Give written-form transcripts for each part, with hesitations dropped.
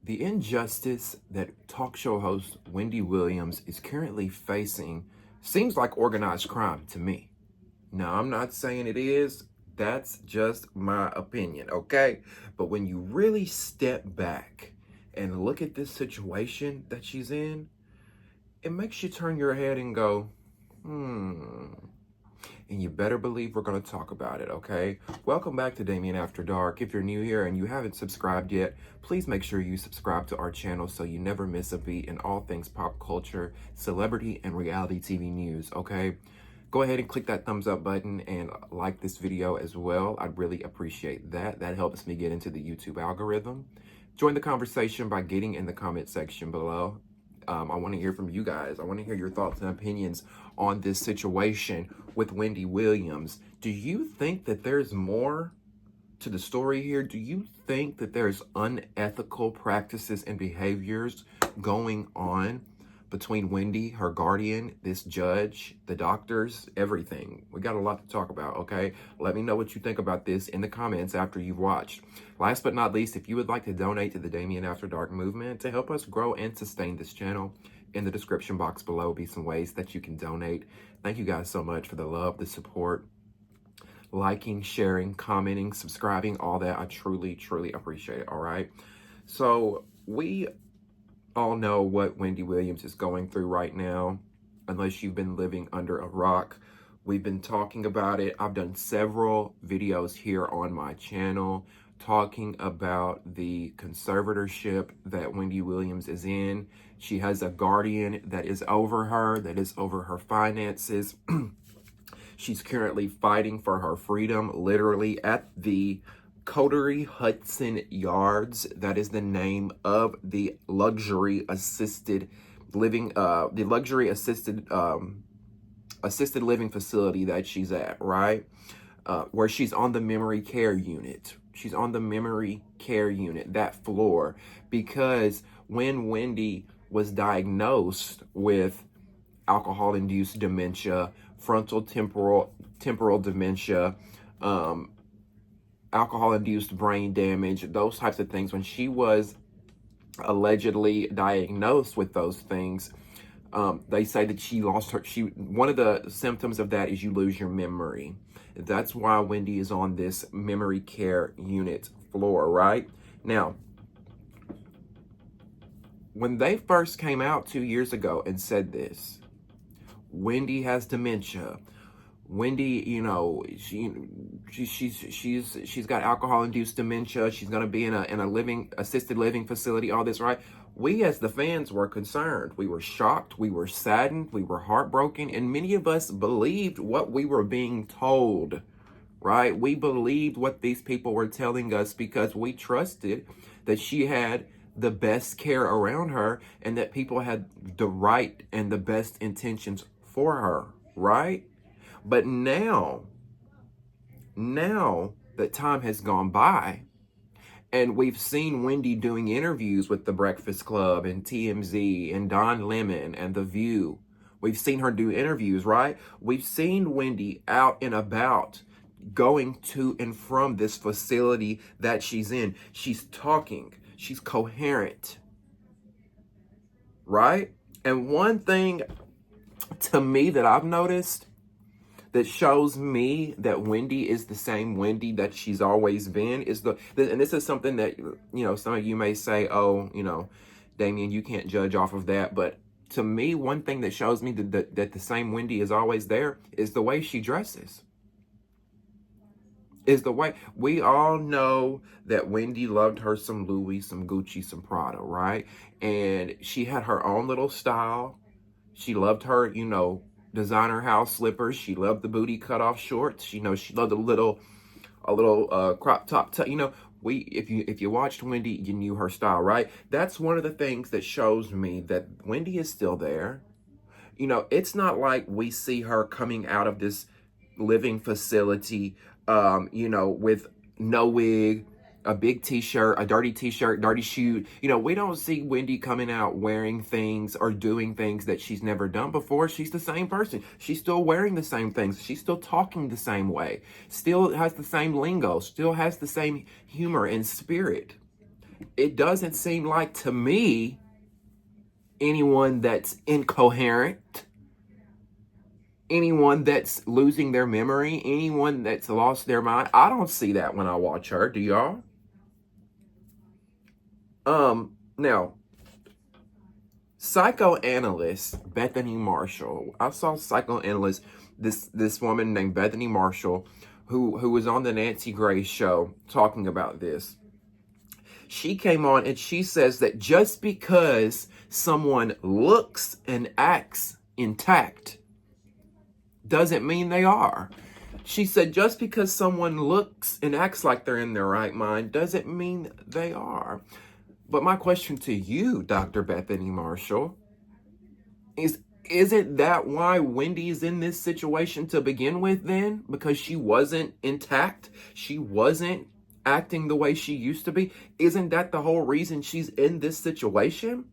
The injustice that talk show host Wendy Williams is currently facing seems like organized crime to me. Now, I'm not saying it is, that's just my opinion, okay? But when you really step back and look at this situation that she's in, it makes you turn your head and go, hmm. And you better believe we're going to talk about it, okay? Welcome back to Damien After Dark. If you're new here and you haven't subscribed yet, please make sure you subscribe to our channel so you never miss a beat in all things pop culture, celebrity, and reality TV news, okay? Go ahead and click that thumbs up button and like this video as well. I'd really appreciate that. That helps me get into the YouTube algorithm. Join the conversation by getting in the comment section below. I want to hear from you guys. I want to hear your thoughts and opinions on this situation with Wendy Williams. Do you think that there's more to the story here? Do you think that there's unethical practices and behaviors going on between Wendy, her guardian, this judge, the doctors, everything? We got a lot to talk about, okay? Let me know what you think about this in the comments after you've watched. Last but not least, if you would like to donate to the Damien After Dark movement to help us grow and sustain this channel, in the description box below will be some ways that you can donate. Thank you guys so much for the love, the support, liking, sharing, commenting, subscribing, all that. I truly, truly appreciate it, all right? So we all know what Wendy Williams is going through right now, unless you've been living under a rock. We've been talking about it. I've done several videos here on my channel talking about the conservatorship that Wendy Williams is in. She has a guardian that is over her finances. She's currently fighting for her freedom, literally at the Coterie Hudson Yards. That is the name of the luxury assisted living, assisted living facility that she's at, right? Where she's on the memory care unit. She's on the memory care unit, that floor, because when Wendy was diagnosed with alcohol-induced dementia, frontal temporal dementia, alcohol-induced brain damage, those types of things. When she was allegedly diagnosed with those things, they say that she lost her. One of the symptoms of that is you lose your memory. That's why Wendy is on this memory care unit floor, right? Now, when they first came out 2 years ago and said this, Wendy has dementia. Wendy, you know, she's got alcohol-induced dementia. She's gonna be in a assisted living facility. All this, right? We as the fans were concerned. We were shocked. We were saddened. We were heartbroken, and many of us believed what we were being told. Right? We believed what these people were telling us because we trusted that she had the best care around her and that people had the right and the best intentions for her, right? But now that time has gone by and we've seen Wendy doing interviews with The Breakfast Club and TMZ and Don Lemon and The View. We've seen her do interviews, right? We've seen Wendy out and about going to and from this facility that she's in. She's talking. She's coherent, right? And one thing to me that I've noticed that shows me that Wendy is the same Wendy that she's always been is and this is something that, you know, some of you may say, oh, you know, Damien, you can't judge off of that. But to me, one thing that shows me that the same Wendy is always there is the way she dresses. Is the way. We all know that Wendy loved her some Louis, some Gucci, some Prada, right? And she had her own little style. She loved her, you know, designer house slippers. She loved the booty cut off shorts. She loved a little crop top. You know, if you watched Wendy, you knew her style, right? That's one of the things that shows me that Wendy is still there. You know, it's not like we see her coming out of this living facility, you know, with no wig, a big t-shirt, dirty shoe. You know, we don't see Wendy coming out wearing things or doing things that she's never done before. She's the same person. She's still wearing the same things. She's still talking the same way. Still has the same lingo. Still has the same humor and spirit. it doesn't seem like to me anyone that's incoherent, anyone that's losing their memory, anyone that's lost their mind. I don't see that when I watch her. Do y'all? Now, psychoanalyst Bethany Marshall. I saw psychoanalyst, this woman named Bethany Marshall, who was on the Nancy Grace show talking about this. She came on and she says that just because someone looks and acts intact doesn't mean they are. She said just because someone looks and acts like they're in their right mind doesn't mean they are. But my question to you, Dr. Bethany Marshall, isn't that why Wendy's in this situation to begin with then? Because she wasn't intact? She wasn't acting the way she used to be? Isn't that the whole reason she's in this situation?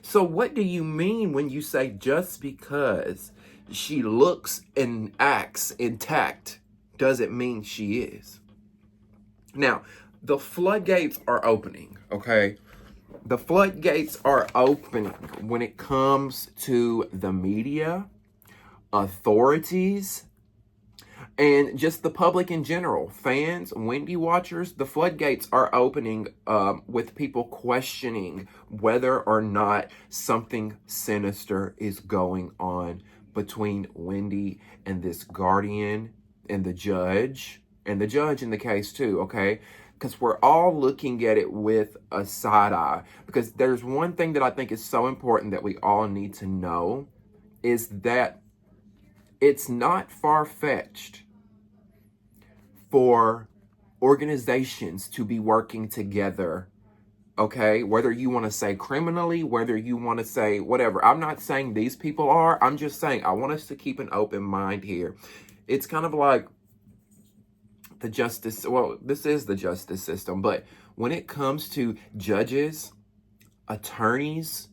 So what do you mean when you say just because she looks and acts intact doesn't mean she is? Now, the floodgates are opening, okay? The floodgates are opening when it comes to the media, authorities, and just the public in general. Fans, Wendy watchers, the floodgates are opening with people questioning whether or not something sinister is going on between Wendy and this guardian and the judge in the case too, okay? Because we're all looking at it with a side eye. Because there's one thing that I think is so important that we all need to know is that it's not far-fetched for organizations to be working together, okay? Whether you want to say criminally, whether you want to say whatever. I'm not saying these people are. I'm just saying I want us to keep an open mind here. It's kind of like the justice, well, this is the justice system, but when it comes to judges, attorneys,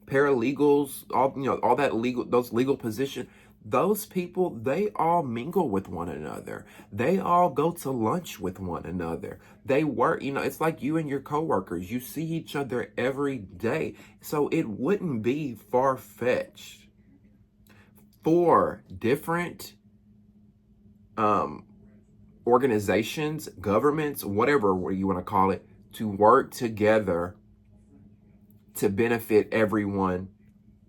paralegals, all that legal, those legal positions, those people, they all mingle with one another. They all go to lunch with one another. They work, it's like you and your coworkers. You see each other every day. So it wouldn't be far-fetched for different organizations, governments, whatever you want to call it, to work together to benefit everyone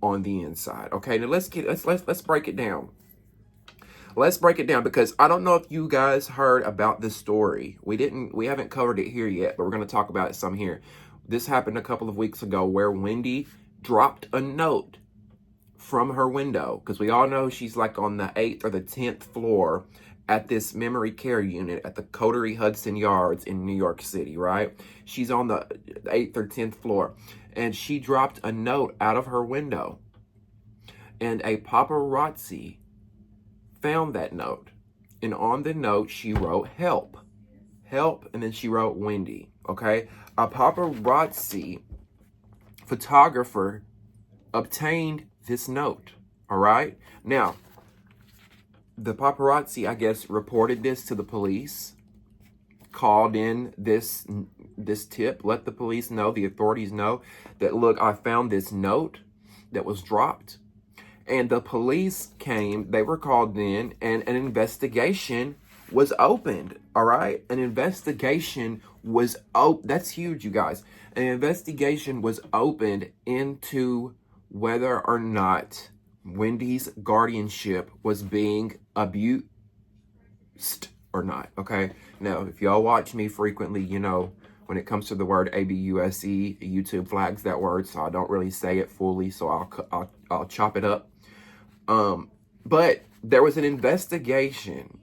on the inside. Okay, now let's break it down. Let's break it down because I don't know if you guys heard about this story. We haven't covered it here yet, but we're going to talk about it some here. This happened a couple of weeks ago where Wendy dropped a note from her window because we all know she's like on the 8th or the 10th floor at this memory care unit at the Coterie Hudson Yards in New York City, right? She's on the 8th or 10th floor, and she dropped a note out of her window, and a paparazzi found that note, and on the note, she wrote, help, and then she wrote Wendy, okay? A paparazzi photographer obtained this note, all right? Now, the paparazzi, I guess, reported this to the police, called in this tip, let the police know, the authorities know that, look, I found this note that was dropped. And the police came, they were called in, and an investigation was opened, all right? An investigation was that's huge, you guys. An investigation was opened into whether or not Wendy's guardianship was being abused or not, okay? Now, if y'all watch me frequently, you know, when it comes to the word abuse, YouTube flags that word, so I don't really say it fully, so I'll chop it up. But there was an investigation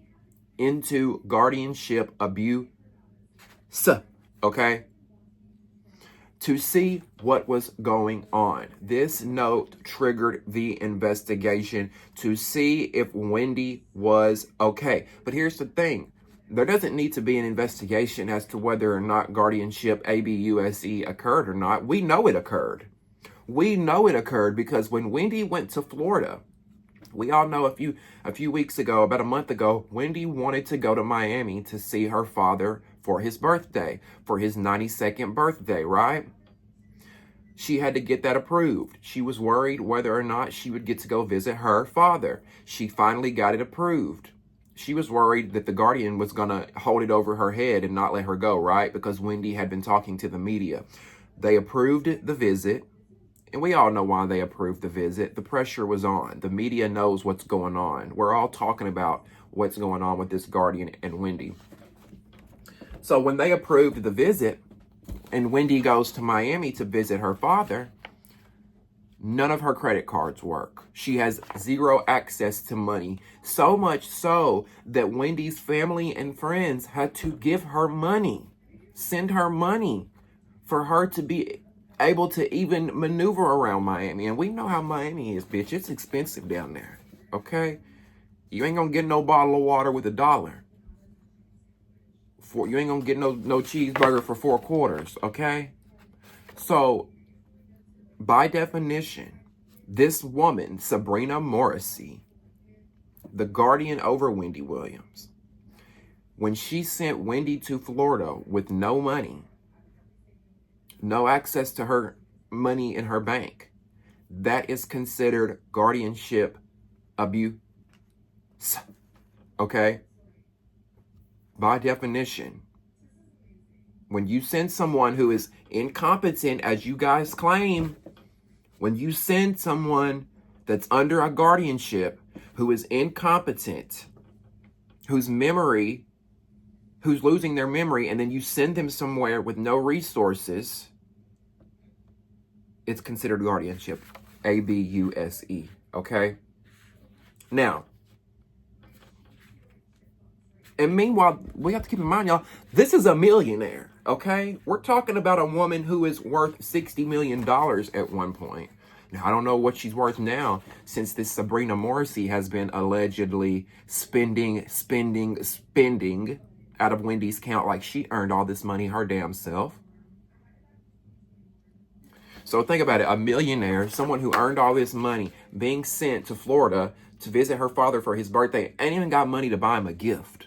into guardianship abuse, okay? To see what was going on. This note triggered the investigation to see if Wendy was okay. But here's the thing. There doesn't need to be an investigation as to whether or not guardianship abuse occurred or not. We know it occurred. We know it occurred because when Wendy went to Florida, we all know a few weeks ago, about a month ago, Wendy wanted to go to Miami to see her father for his birthday, for his 92nd birthday, right? She had to get that approved. She was worried whether or not she would get to go visit her father. She finally got it approved. She was worried that the guardian was going to hold it over her head and not let her go, right? Because Wendy had been talking to the media. They approved the visit, and we all know why they approved the visit. The pressure was on. The media knows what's going on. We're all talking about what's going on with this guardian and Wendy. So when they approved the visit, and Wendy goes to Miami to visit her father, none of her credit cards work. She has zero access to money. So much so that Wendy's family and friends had to give her money, send her money for her to be able to even maneuver around Miami. And we know how Miami is, bitch. It's expensive down there, okay? You ain't gonna get no bottle of water with $1. You ain't gonna get no cheeseburger for 4 quarters, okay? So, by definition, this woman, Sabrina Morrissey, the guardian over Wendy Williams, when she sent Wendy to Florida with no money, no access to her money in her bank, that is considered guardianship abuse, okay? By definition, when you send someone who is incompetent, as you guys claim, when you send someone that's under a guardianship who is incompetent, whose losing their memory, and then you send them somewhere with no resources, it's considered guardianship. ABUSE, okay? Now, and meanwhile, we have to keep in mind, y'all, this is a millionaire, okay? We're talking about a woman who is worth $60 million at one point. Now, I don't know what she's worth now, since this Sabrina Morrissey has been allegedly spending out of Wendy's account like she earned all this money her damn self. So think about it, a millionaire, someone who earned all this money, being sent to Florida to visit her father for his birthday, ain't even got money to buy him a gift.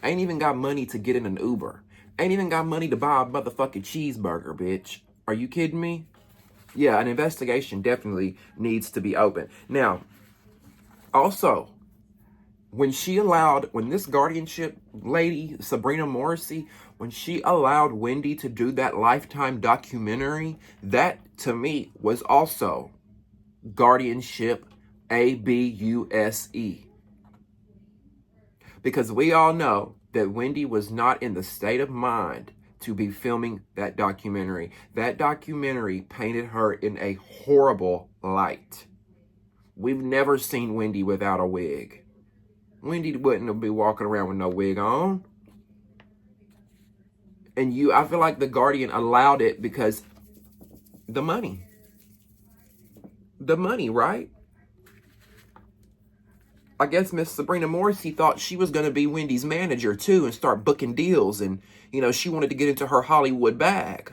Ain't even got money to get in an Uber. Ain't even got money to buy a motherfucking cheeseburger, bitch. Are you kidding me? Yeah, an investigation definitely needs to be open. Now, also, when this guardianship lady, Sabrina Morrissey, when she allowed Wendy to do that Lifetime documentary, that to me was also guardianship ABUSE. Because we all know that Wendy was not in the state of mind to be filming that documentary. That documentary painted her in a horrible light. We've never seen Wendy without a wig. Wendy wouldn't be walking around with no wig on. And I feel like the Guardian allowed it because the money. The money, right? I guess Miss Sabrina Morrissey thought she was going to be Wendy's manager too and start booking deals. And, she wanted to get into her Hollywood bag.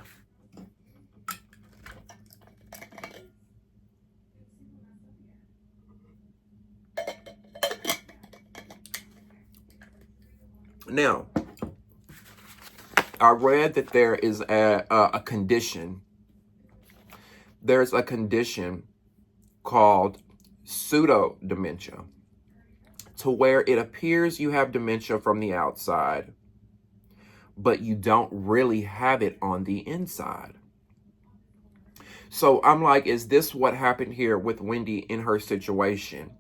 Now, I read that there is a condition. There's a condition called pseudo dementia, to where it appears you have dementia from the outside, but you don't really have it on the inside. So I'm like, is this what happened here with Wendy in her situation?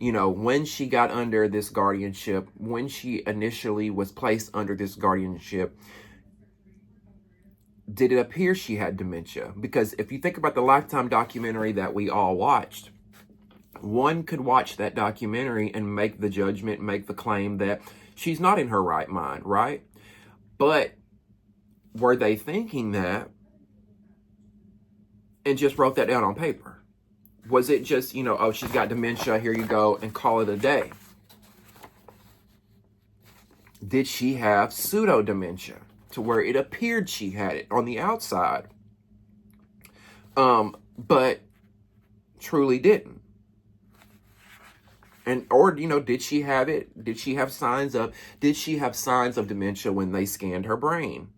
When she got under this guardianship, when she initially was placed under this guardianship, did it appear she had dementia? Because if you think about the Lifetime documentary that we all watched, one could watch that documentary and make the judgment, make the claim that she's not in her right mind, right? But were they thinking that and just wrote that down on paper? Was it just, oh, she's got dementia, here you go, and call it a day? Did she have pseudo dementia to where it appeared she had it on the outside, but truly didn't? Or, did she have it? Did she have signs of dementia when they scanned her brain?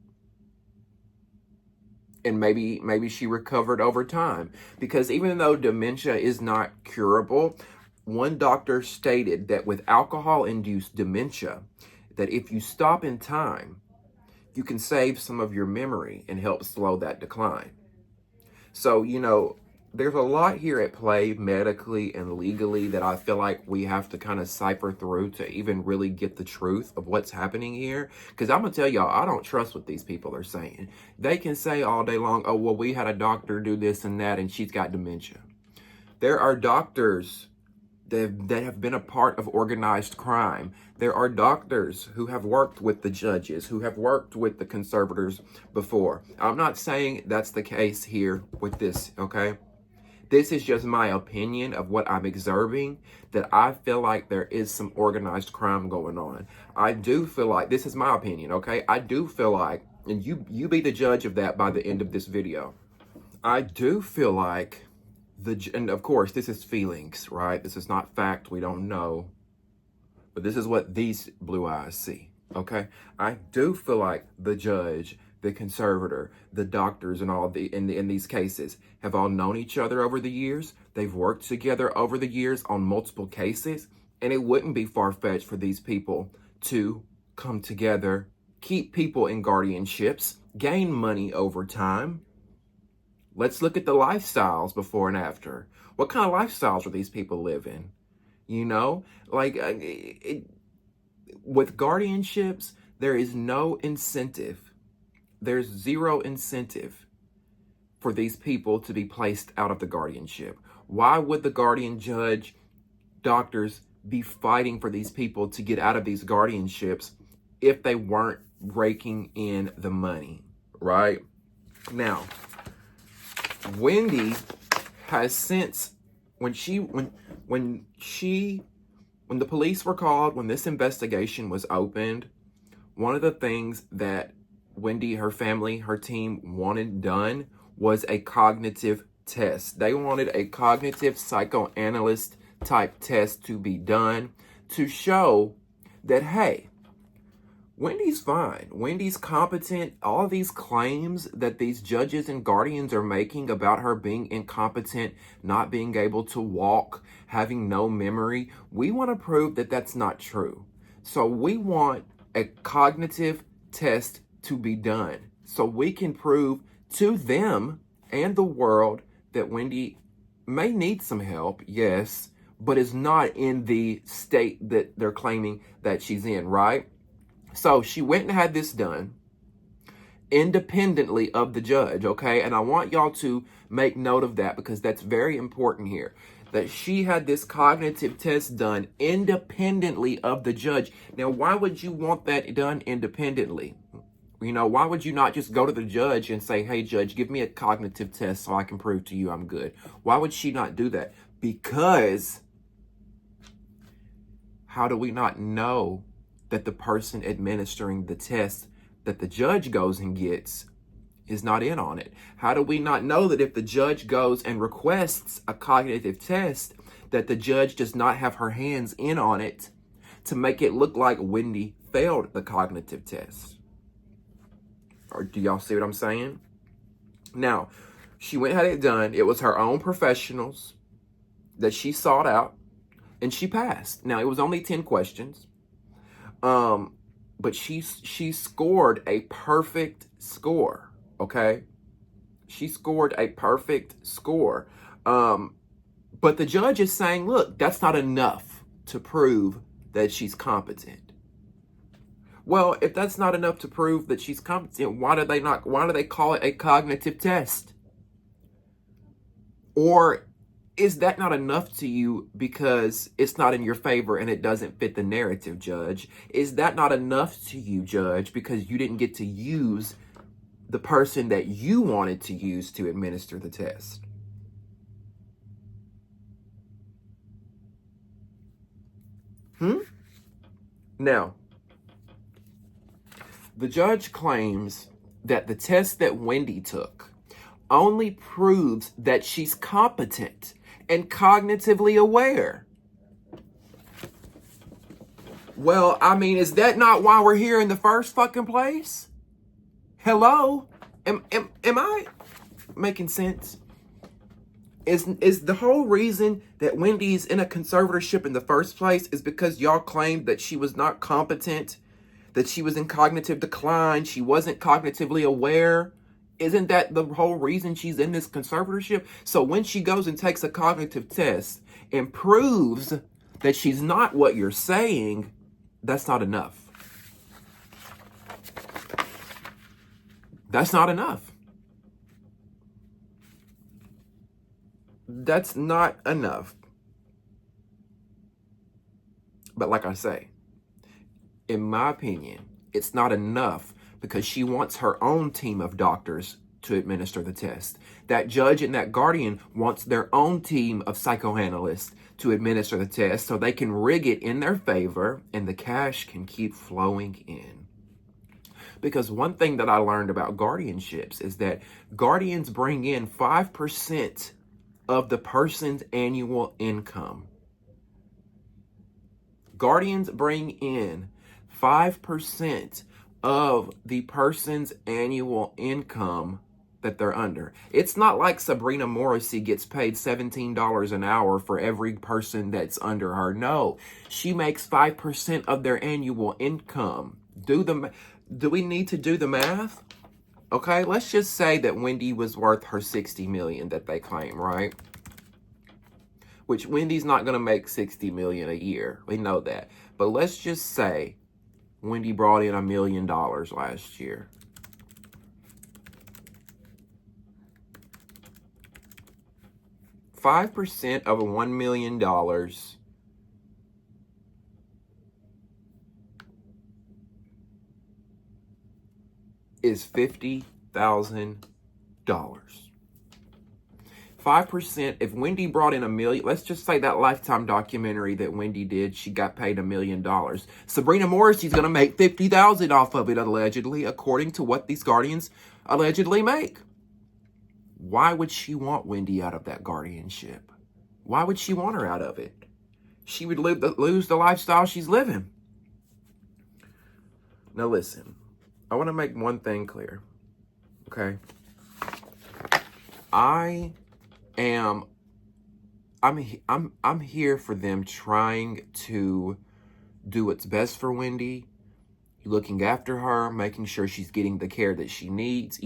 And maybe she recovered over time. Because even though dementia is not curable, one doctor stated that with alcohol-induced dementia, that if you stop in time, you can save some of your memory and help slow that decline. So, there's a lot here at play medically and legally that I feel like we have to kind of cipher through to even really get the truth of what's happening here. Because I'm going to tell y'all, I don't trust what these people are saying. They can say all day long, oh, well, we had a doctor do this and that, and she's got dementia. There are doctors that have been a part of organized crime. There are doctors who have worked with the judges, who have worked with the conservators before. I'm not saying that's the case here with this, okay? This is just my opinion of what I'm observing, that I feel like there is some organized crime going on. I do feel like, this is my opinion, okay? I do feel like, and you be the judge of that by the end of this video. I do feel like, and of course, this is feelings, right? This is not fact, we don't know. But this is what these blue eyes see, okay? I do feel like the judge, the conservator, the doctors, and all in these cases have all known each other over the years. They've worked together over the years on multiple cases, and it wouldn't be far-fetched for these people to come together, keep people in guardianships, gain money over time. Let's look at the lifestyles before and after. What kind of lifestyles are these people living? With guardianships, there is no incentive. There's zero incentive for these people to be placed out of the guardianship. Why would the guardian judge, doctors be fighting for these people to get out of these guardianships if they weren't raking in the money, right? Now, Wendy has since, when the police were called, when this investigation was opened, one of the things that Wendy, her family, her team wanted done was a cognitive test. They wanted a cognitive psychoanalyst type test to be done to show that, hey, Wendy's fine. Wendy's competent. All of these claims that these judges and guardians are making about her being incompetent, not being able to walk, having no memory, we want to prove that that's not true. So we want a cognitive test to be done so we can prove to them and the world that Wendy may need some help, yes, but is not in the state that they're claiming that she's in, right? So she went and had this done independently of the judge, okay? And I want y'all to make note of that because that's very important here, that she had this cognitive test done independently of the judge. Now, why would you want that done independently? Why would you not just go to the judge and say, hey, judge, give me a cognitive test so I can prove to you I'm good? Why would she not do that? Because how do we not know that the person administering the test that the judge goes and gets is not in on it? How do we not know that if the judge goes and requests a cognitive test, that the judge does not have her hands in on it to make it look like Wendy failed the cognitive test? Or do y'all see what I'm saying? Now, she went and had it done. It was her own professionals that she sought out, and she passed. Now, it was only 10 questions. But she scored a perfect score, okay? She scored a perfect score. But the judge is saying, look, that's not enough to prove that she's competent. Well, if that's not enough to prove that she's competent, why do they call it a cognitive test? Or is that not enough to you because it's not in your favor and it doesn't fit the narrative, judge? Is that not enough to you, judge, because you didn't get to use the person that you wanted to use to administer the test? Now, the judge claims that the test that Wendy took only proves that she's competent and cognitively aware. Well, I mean, is that not why we're here in the first fucking place? Hello? Am I making sense? Is the whole reason that Wendy's in a conservatorship in the first place is because y'all claimed that she was not competent, that she was in cognitive decline, she wasn't cognitively aware? Isn't that the whole reason she's in this conservatorship? So when she goes and takes a cognitive test and proves that she's not what you're saying, that's not enough. That's not enough. That's not enough. But like I say, in my opinion, it's not enough because she wants her own team of doctors to administer the test. That judge and that guardian wants their own team of psychoanalysts to administer the test so they can rig it in their favor and the cash can keep flowing in. Because one thing that I learned about guardianships is that guardians bring in 5% of the person's annual income. Guardians bring in 5% of the person's annual income that they're under. It's not like Sabrina Morrissey gets paid $17 an hour for every person that's under her. No, she makes 5% of their annual income. Do we need to do the math? Okay, let's just say that Wendy was worth her $60 million that they claim, right? Which Wendy's not going to make $60 million a year. We know that. But let's just say Wendy brought in $1 million last year. $5% of $1 million is $50,000. 5%, if Wendy brought in $1 million, let's just say that Lifetime documentary that Wendy did, she got paid $1 million. Sabrina Morrissey's going to make $50,000 off of it, allegedly, according to what these guardians allegedly make. Why would she want Wendy out of that guardianship? Why would she want her out of it? She would lose the lifestyle she's living. Now listen, I want to make one thing clear, okay? I'm here for them trying to do what's best for Wendy, looking after her, making sure she's getting the care that she needs,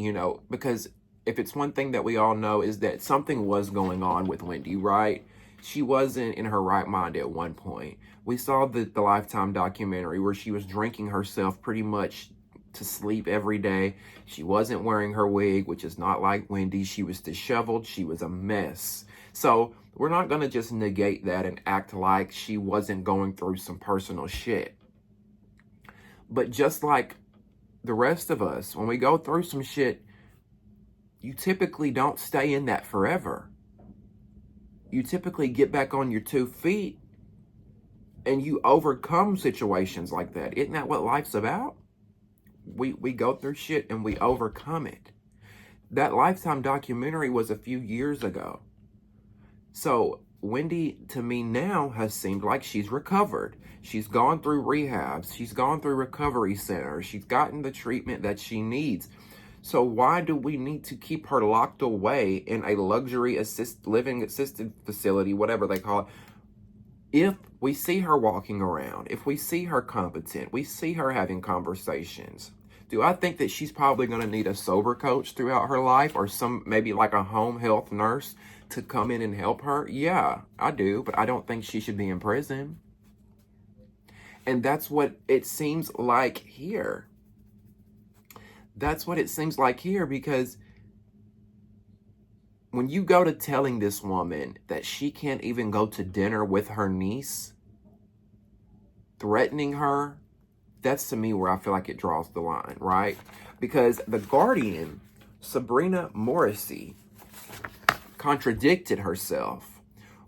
because if it's one thing that we all know is that something was going on with Wendy, right? She wasn't in her right mind at one point. We saw the Lifetime documentary where she was drinking herself pretty much to sleep every day. She wasn't wearing her wig, which is not like Wendy. She was disheveled. She was a mess. So we're not going to just negate that and act like she wasn't going through some personal shit. But just like the rest of us, when we go through some shit, you typically don't stay in that forever. You typically get back on your 2 feet and you overcome situations like that. Isn't that what life's about? We go through shit and we overcome it. That Lifetime documentary was a few years ago. So Wendy, to me now, has seemed like she's recovered. She's gone through rehabs. She's gone through recovery centers. She's gotten the treatment that she needs. So why do we need to keep her locked away in a luxury living assisted facility, whatever they call it? If we see her walking around, if we see her competent, we see her having conversations, do I think that she's probably going to need a sober coach throughout her life or maybe like a home health nurse to come in and help her? Yeah, I do, but I don't think she should be in prison. And that's what it seems like here. That's what it seems like here, because when you go to telling this woman that she can't even go to dinner with her niece, threatening her, that's to me where I feel like it draws the line, right? Because the guardian, Sabrina Morrissey, contradicted herself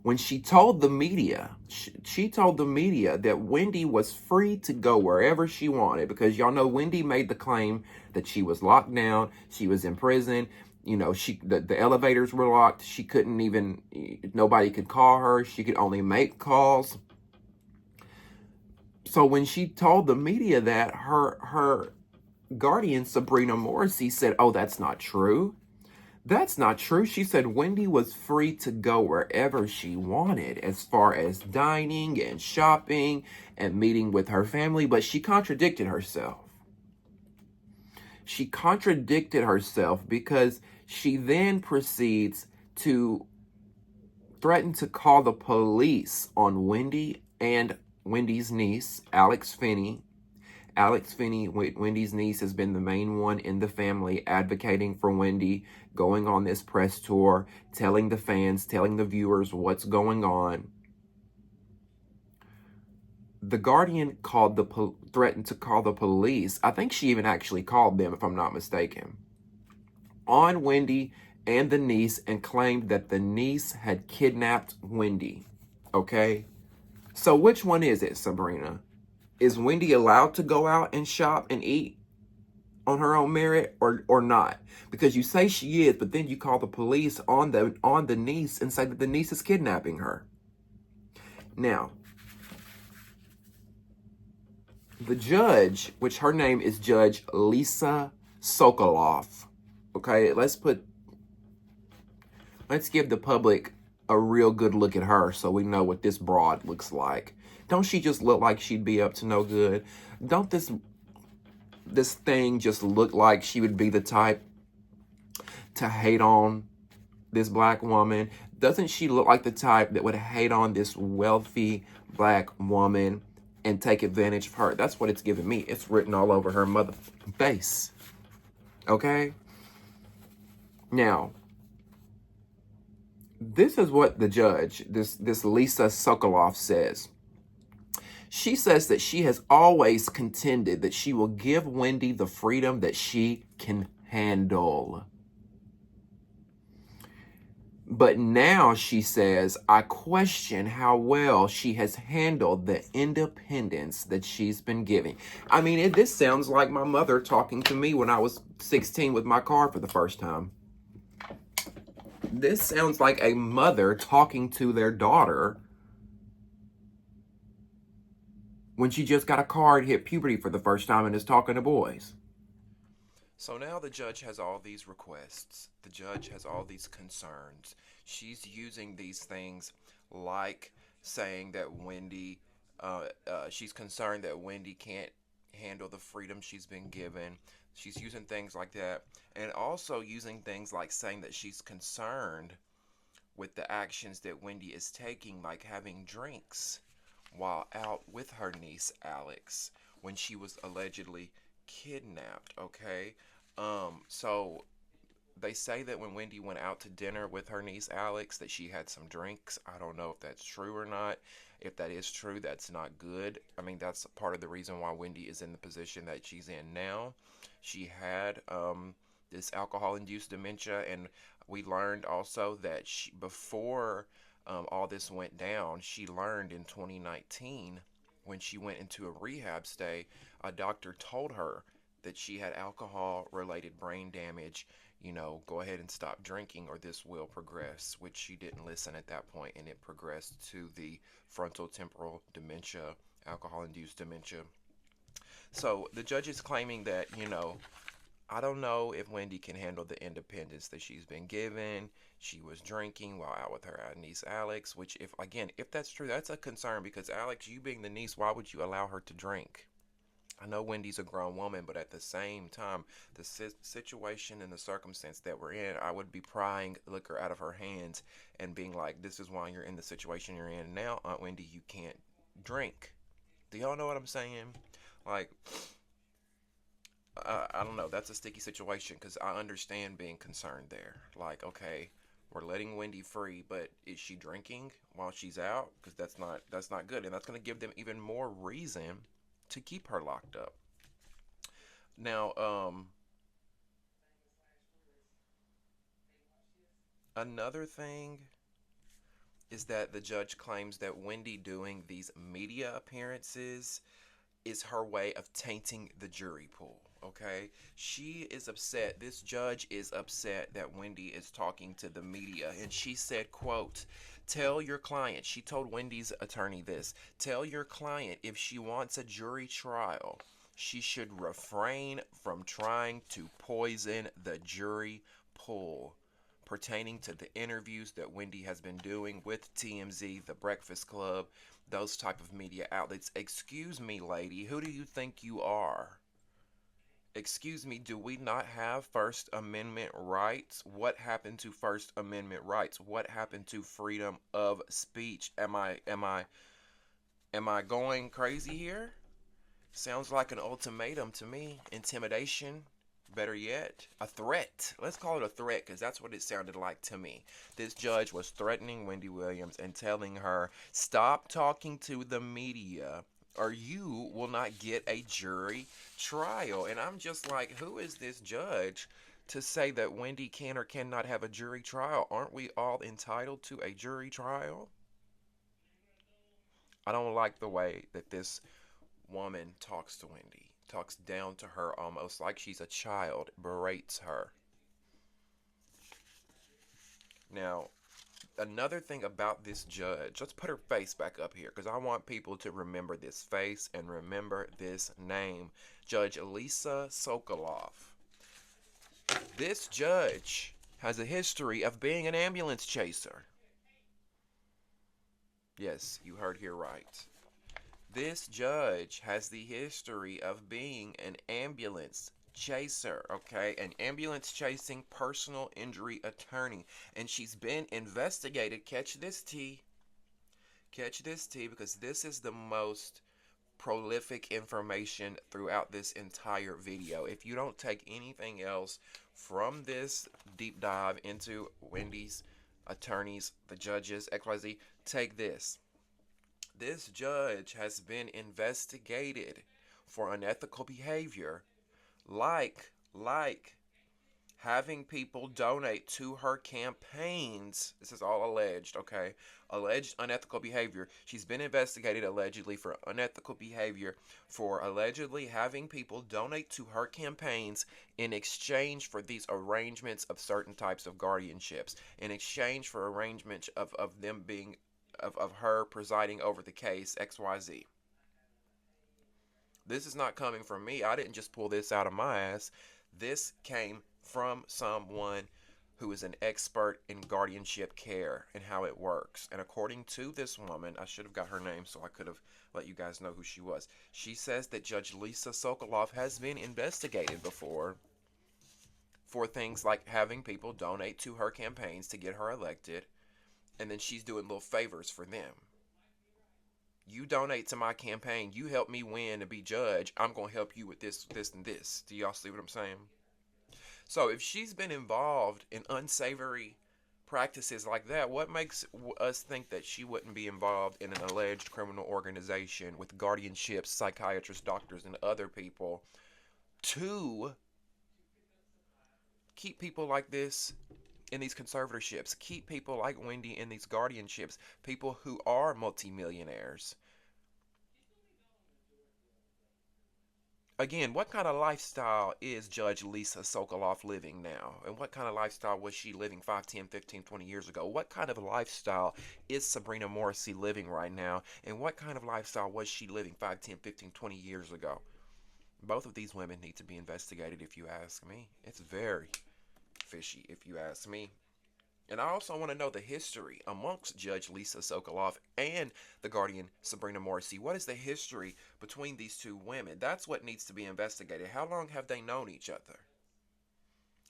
when she told the media, she told the media that Wendy was free to go wherever she wanted, because y'all know Wendy made the claim that she was locked down, she was in prison, the elevators were locked, she couldn't even, nobody could call her, she could only make calls. So when she told the media that, her guardian, Sabrina Morrissey, said, oh, that's not true. That's not true. She said Wendy was free to go wherever she wanted as far as dining and shopping and meeting with her family, but she contradicted herself. She contradicted herself because she then proceeds to threaten to call the police on Wendy and Wendy's niece, Alex Finney. Alex Finney, Wendy's niece, has been the main one in the family advocating for Wendy, going on this press tour, telling the fans, telling the viewers what's going on. The Guardian threatened to call the police. I think she even actually called them, if I'm not mistaken, on Wendy and the niece, and claimed that the niece had kidnapped Wendy. Okay? So which one is it, Sabrina? Is Wendy allowed to go out and shop and eat on her own merit, or not? Because you say she is, but then you call the police on the niece and say that the niece is kidnapping her. Now, the judge, which her name is Judge Lisa Sokoloff. Okay, let's give the public a real good look at her so we know what this broad looks like. Don't she just look like she'd be up to no good? Don't this thing just look like she would be the type to hate on this black woman? Doesn't she look like the type that would hate on this wealthy black woman and take advantage of her? That's what it's giving me. It's written all over her mother face. Okay? Now, this is what the judge, this Lisa Sokoloff, says. She says that she has always contended that she will give Wendy the freedom that she can handle. But now, she says, I question how well she has handled the independence that she's been giving. I mean, this sounds like my mother talking to me when I was 16 with my car for the first time. This sounds like a mother talking to their daughter when she just got a car and hit puberty for the first time and is talking to boys. So now the judge has all these requests. The judge has all these concerns. She's using these things like saying that Wendy, she's concerned that Wendy can't handle the freedom she's been given. She's using things like that. And also using things like saying that she's concerned with the actions that Wendy is taking, like having drinks while out with her niece Alex when she was allegedly kidnapped. Okay, so they say that when Wendy went out to dinner with her niece Alex that she had some drinks. I don't know if that's true or not. If that is true, that's not good. I mean, that's part of the reason why Wendy is in the position that she's in now. She had this alcohol-induced dementia, and we learned also that before all this went down, she learned in 2019 when she went into a rehab stay, a doctor told her that she had alcohol-related brain damage. Go ahead and stop drinking or this will progress, which she didn't listen at that point, and it progressed to the frontotemporal dementia, alcohol-induced dementia. So the judge is claiming that, I don't know if Wendy can handle the independence that she's been given. She was drinking while out with her niece Alex, which if that's true, that's a concern, because Alex, you being the niece, why would you allow her to drink? I know Wendy's a grown woman, but at the same time, the situation and the circumstance that we're in, I would be prying liquor out of her hands and being like, this is why you're in the situation you're in now, Aunt Wendy, you can't drink. Do y'all know what I'm saying? Like, I don't know. That's a sticky situation because I understand being concerned there. Like, okay, we're letting Wendy free, but is she drinking while she's out? Because that's not good, and that's going to give them even more reason to keep her locked up. Now, another thing is that the judge claims that Wendy doing these media appearances is her way of tainting the jury pool. okay? She is upset. This judge is upset that Wendy is talking to the media. And she said, quote, tell your client, she told Wendy's attorney this, tell your client if she wants a jury trial, she should refrain from trying to poison the jury pool pertaining to the interviews that Wendy has been doing with TMZ, The Breakfast Club, those type of media outlets. Excuse me, lady, who do you think you are? Excuse me, do we not have First Amendment rights? What happened to First Amendment rights? What happened to freedom of speech? Am I going crazy here? Sounds like an ultimatum to me. Intimidation. Better yet, a threat. Let's call it a threat because that's what it sounded like to me. This judge was threatening Wendy Williams and telling her, stop talking to the media or you will not get a jury trial. And I'm just like, who is this judge to say that Wendy can or cannot have a jury trial? Aren't we all entitled to a jury trial? I don't like the way that this woman talks to Wendy, talks down to her almost like she's a child, berates her. Now, another thing about this judge, let's put her face back up here because I want people to remember this face and remember this name. Judge Lisa Sokoloff. This judge has a history of being an ambulance chaser. Yes, you heard here right. This judge has the history of being an ambulance chaser, okay? An ambulance chasing personal injury attorney. And she's been investigated. Catch this tea. Catch this tea because this is the most prolific information throughout this entire video. If you don't take anything else from this deep dive into Wendy's attorneys, the judges, XYZ, take this. This judge has been investigated for unethical behavior like having people donate to her campaigns. This is all alleged, okay? Alleged unethical behavior. She's been investigated allegedly for unethical behavior for allegedly having people donate to her campaigns in exchange for these arrangements of certain types of guardianships, in exchange for arrangements of them being of her presiding over the case XYZ. This is not coming from me. I didn't just pull this out of my ass. This came from someone who is an expert in guardianship care and how it works. And according to this woman, I should have got her name so I could have let you guys know who she was. She says that Judge Lisa Sokoloff has been investigated before for things like having people donate to her campaigns to get her elected, and then she's doing little favors for them. You donate to my campaign, you help me win and be judge, I'm going to help you with this, this, and this. Do y'all see what I'm saying? So if she's been involved in unsavory practices like that, what makes us think that she wouldn't be involved in an alleged criminal organization with guardianships, psychiatrists, doctors, and other people to keep people like this in these conservatorships, keep people like Wendy in these guardianships, people who are multimillionaires? Again, what kind of lifestyle is Judge Lisa Sokoloff living now? And what kind of lifestyle was she living 5, 10, 15, 20 years ago? What kind of lifestyle is Sabrina Morrissey living right now? And what kind of lifestyle was she living 5, 10, 15, 20 years ago? Both of these women need to be investigated if you ask me. It's very fishy if you ask me. And I also want to know the history amongst Judge Lisa Sokoloff and the guardian Sabrina Morrissey. What is the history between these two women? That's what needs to be investigated. How long have they known each other?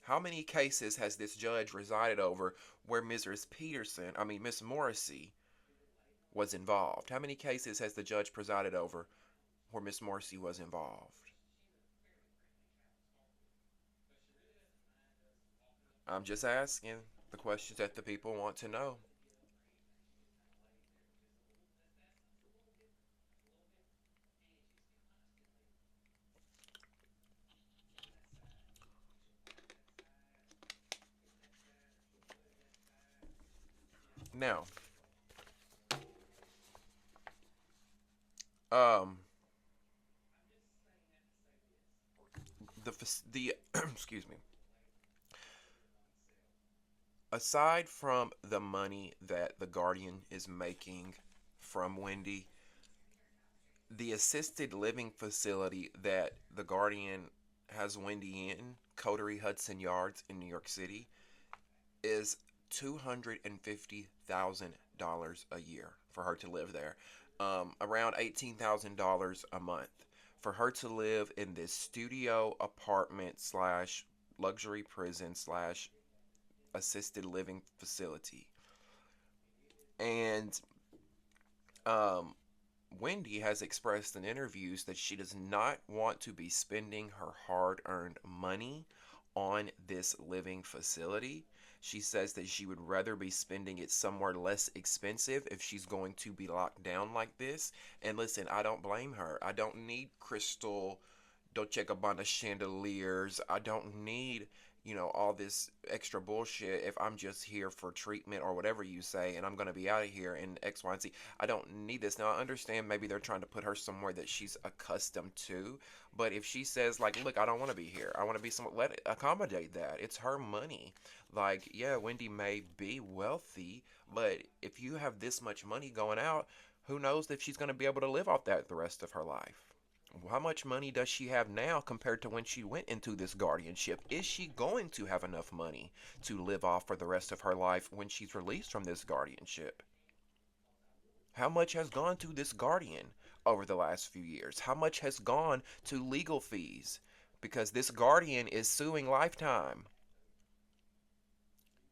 How many cases has this judge resided over where Miss Morrissey was involved? How many cases has the judge presided over where Miss Morrissey was involved? I'm just asking the questions that the people want to know. Now, um, the excuse me, aside from the money that the Guardian is making from Wendy, the assisted living facility that the Guardian has Wendy in, Coterie Hudson Yards in New York City, is $250,000 a year for her to live there. Around $18,000 a month for her to live in this studio apartment slash luxury prison slash assisted living facility. And um, Wendy has expressed in interviews that she does not want to be spending her hard earned money on this living facility. She says that she would rather be spending it somewhere less expensive if she's going to be locked down like this. And listen, I don't blame her. I don't need crystal Dolce Gabbana chandeliers. I don't need, all this extra bullshit if I'm just here for treatment or whatever you say and I'm going to be out of here in X, Y, and Z. I don't need this. Now, I understand maybe they're trying to put her somewhere that she's accustomed to, but if she says, like, look, I don't want to be here, I want to be somewhere, let it accommodate that. It's her money. Like, yeah, Wendy may be wealthy, but if you have this much money going out, who knows if she's going to be able to live off that the rest of her life? How much money does she have now compared to when she went into this guardianship? Is she going to have enough money to live off for the rest of her life when she's released from this guardianship? How much has gone to this guardian over the last few years? How much has gone to legal fees? Because this guardian is suing Lifetime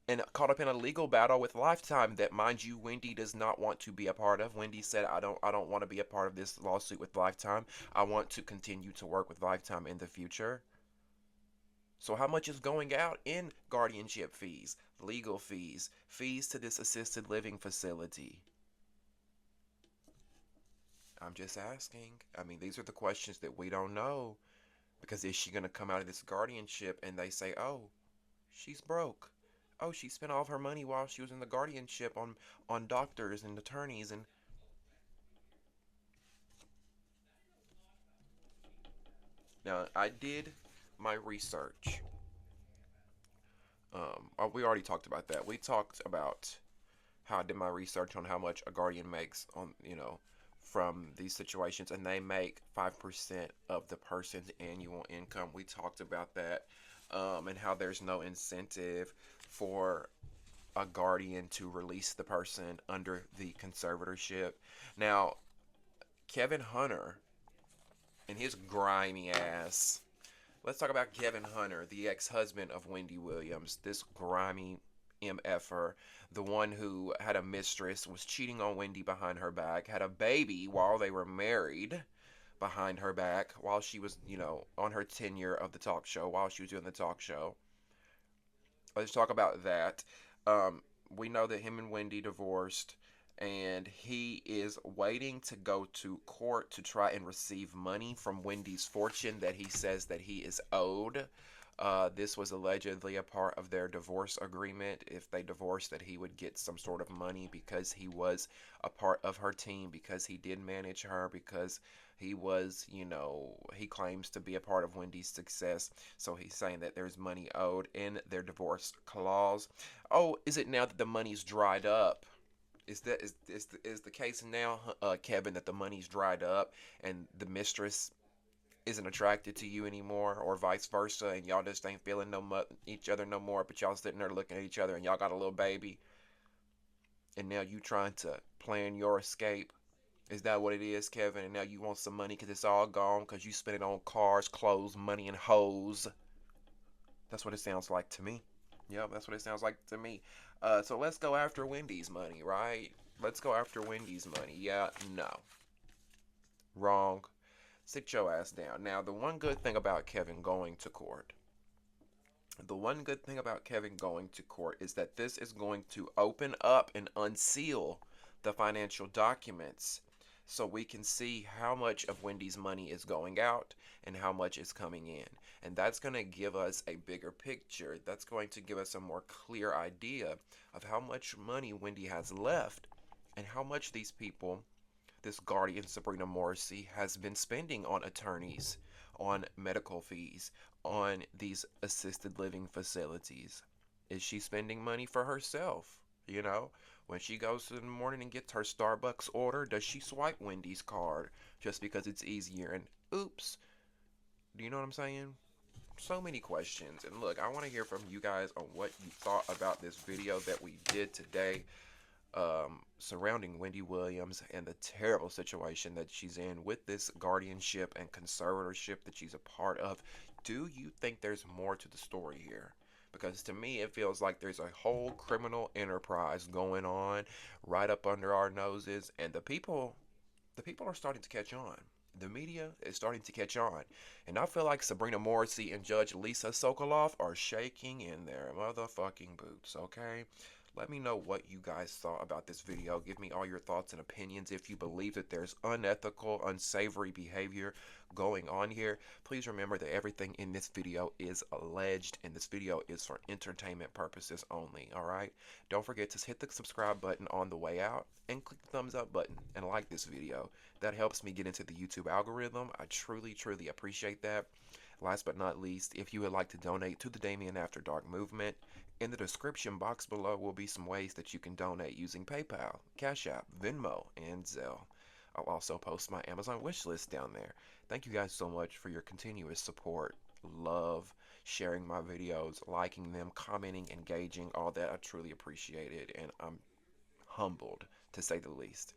and caught up in a legal battle with Lifetime that, mind you, Wendy does not want to be a part of. Wendy said, I don't want to be a part of this lawsuit with Lifetime. I want to continue to work with Lifetime in the future. So how much is going out in guardianship fees, legal fees, fees to this assisted living facility? I'm just asking. I mean, these are the questions that we don't know. Because is she going to come out of this guardianship and they say, oh, she's broke? Oh, she spent all of her money while she was in the guardianship on doctors and attorneys. And now I did my research. We already talked about that. We talked about how I did my research on how much a guardian makes on from these situations, and they make 5% of the person's annual income. We talked about that, and how there's no incentive for a guardian to release the person under the conservatorship. Now, Kevin Hunter and his grimy ass. Let's talk about Kevin Hunter, the ex-husband of Wendy Williams. This grimy MFer, the one who had a mistress, was cheating on Wendy behind her back, had a baby while they were married behind her back, while she was, on her tenure of the talk show, while she was doing the talk show. Let's talk about that. Um, we know that him and Wendy divorced, and he is waiting to go to court to try and receive money from Wendy's fortune that he says that he is owed. This was allegedly a part of their divorce agreement. If they divorced, that he would get some sort of money because he was a part of her team, because he did manage her, because he was, he claims to be a part of Wendy's success. So he's saying that there's money owed in their divorce clause. Oh, is it now that the money's dried up? Is the case now, Kevin, that the money's dried up and the mistress isn't attracted to you anymore, or vice versa, and y'all just ain't feeling each other no more, but y'all sitting there looking at each other and y'all got a little baby, and now you trying to plan your escape? Is that what it is, Kevin? And now you want some money because it's all gone because you spent it on cars, clothes, money, and hoes. That's what it sounds like to me. Yep, that's what it sounds like to me. So let's go after Wendy's money, right? Let's go after Wendy's money. Yeah, no. Wrong. Sit your ass down. Now, the one good thing about Kevin going to court is that this is going to open up and unseal the financial documents so we can see how much of Wendy's money is going out and how much is coming in. And that's going to give us a bigger picture. That's going to give us a more clear idea of how much money Wendy has left and how much these people, this guardian Sabrina Morrissey, has been spending on attorneys, on medical fees on these assisted living facilities? Is she spending money for herself? You know, when she goes in the morning and gets her Starbucks order, does she swipe Wendy's card just because it's easier? And oops, do you know what I'm saying? So many questions. And look, I want to hear from you guys on what you thought about this video that we did today, surrounding Wendy Williams and the terrible situation that she's in with this guardianship and conservatorship that she's a part of. Do you think there's more to the story here? Because to me, it feels like there's a whole criminal enterprise going on right up under our noses, and the people are starting to catch on. The media is starting to catch on. And I feel like Sabrina Morrissey and Judge Lisa Sokoloff are shaking in their motherfucking boots, okay? Let me know what you guys thought about this video. Give me all your thoughts and opinions. If you believe that there's unethical, unsavory behavior going on here, please remember that everything in this video is alleged, and this video is for entertainment purposes only, alright? Don't forget to hit the subscribe button on the way out and click the thumbs up button and like this video. That helps me get into the YouTube algorithm. I truly, truly appreciate that. Last but not least, if you would like to donate to the Damien After Dark movement, in the description box below will be some ways that you can donate using PayPal, Cash App, Venmo, and Zelle. I'll also post my Amazon wish list down there. Thank you guys so much for your continuous support, love, sharing my videos, liking them, commenting, engaging, all that. I truly appreciate it, and I'm humbled, to say the least.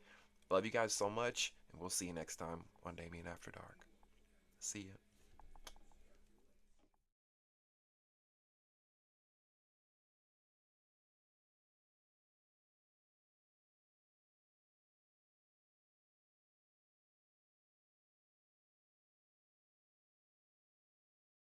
Love you guys so much, and we'll see you next time on Damien After Dark. See ya.